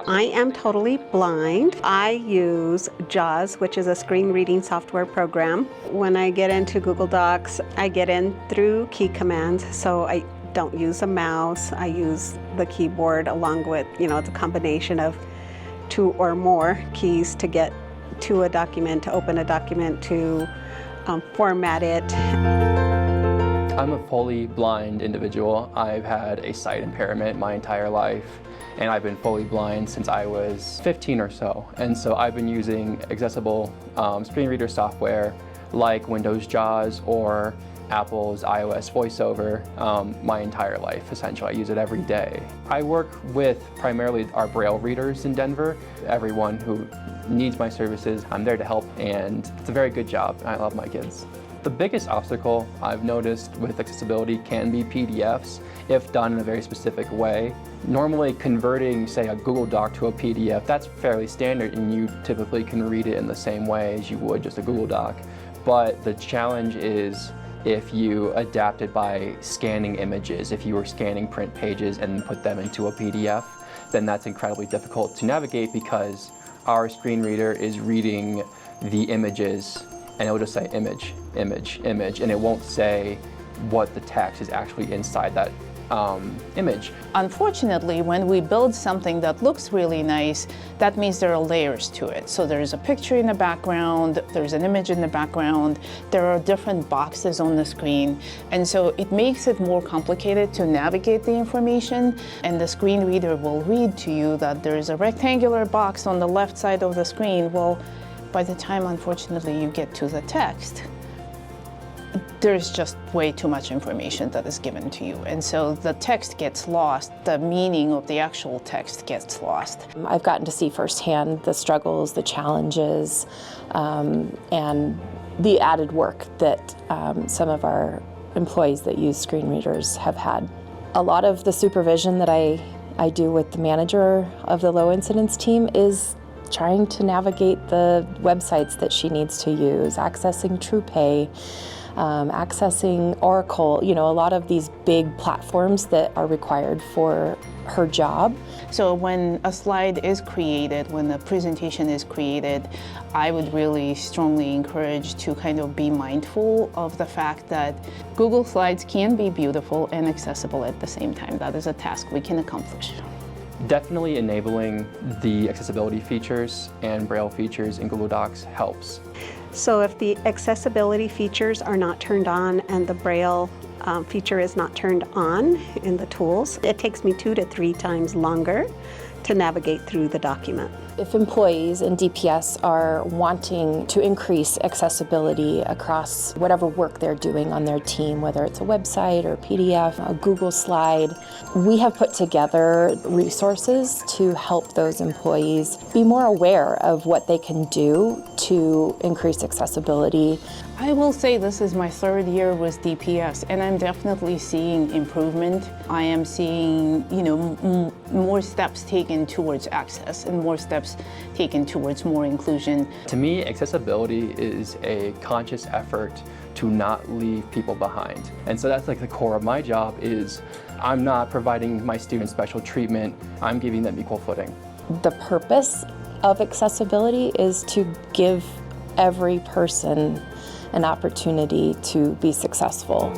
I am totally blind. I use JAWS, which is a screen reading software program. When I get into Google Docs, I get in through key commands, so I don't use a mouse. I use the keyboard along with, it's a combination of 2 or more keys to get to a document, to open a document, to format it. I'm a fully blind individual. I've had a sight impairment my entire life, and I've been fully blind since I was 15 or so. And so I've been using accessible screen reader software like Windows JAWS or Apple's iOS VoiceOver my entire life, essentially. I use it every day. I work with primarily our Braille readers in Denver. Everyone who needs my services, I'm there to help, and it's a very good job, and I love my kids. The biggest obstacle I've noticed with accessibility can be PDFs, if done in a very specific way. Normally converting, say, a Google Doc to a PDF, that's fairly standard, and you typically can read it in the same way as you would just a Google Doc. But the challenge is if you adapt it by scanning images. If you were scanning print pages and put them into a PDF, then that's incredibly difficult to navigate because our screen reader is reading the images and it will just say image, image, image, and it won't say what the text is actually inside that image. Unfortunately, when we build something that looks really nice, that means there are layers to it. So there's a picture in the background, there's an image in the background, there are different boxes on the screen, and so it makes it more complicated to navigate the information, and the screen reader will read to you that there's a rectangular box on the left side of the screen. Well, by the time, unfortunately, you get to the text, there's just way too much information that is given to you. And so the text gets lost, the meaning of the actual text gets lost. I've gotten to see firsthand the struggles, the challenges, and the added work that some of our employees that use screen readers have had. A lot of the supervision that I do with the manager of the low incidence team is trying to navigate the websites that she needs to use, accessing TruePay, accessing Oracle, a lot of these big platforms that are required for her job. So when a slide is created, when the presentation is created, I would really strongly encourage to kind of be mindful of the fact that Google Slides can be beautiful and accessible at the same time. That is a task we can accomplish. Definitely enabling the accessibility features and Braille features in Google Docs helps. So if the accessibility features are not turned on and the Braille feature is not turned on in the tools, it takes me 2 to 3 times longer to navigate through the document. If employees in DPS are wanting to increase accessibility across whatever work they're doing on their team, whether it's a website or PDF, a Google slide, we have put together resources to help those employees be more aware of what they can do to increase accessibility. I will say this is my 3rd year with DPS, and I'm definitely seeing improvement. I am seeing, more steps taken towards access and more steps taken towards more inclusion. To me, accessibility is a conscious effort to not leave people behind. And so that's like the core of my job is I'm not providing my students special treatment, I'm giving them equal footing. The purpose of accessibility is to give every person an opportunity to be successful.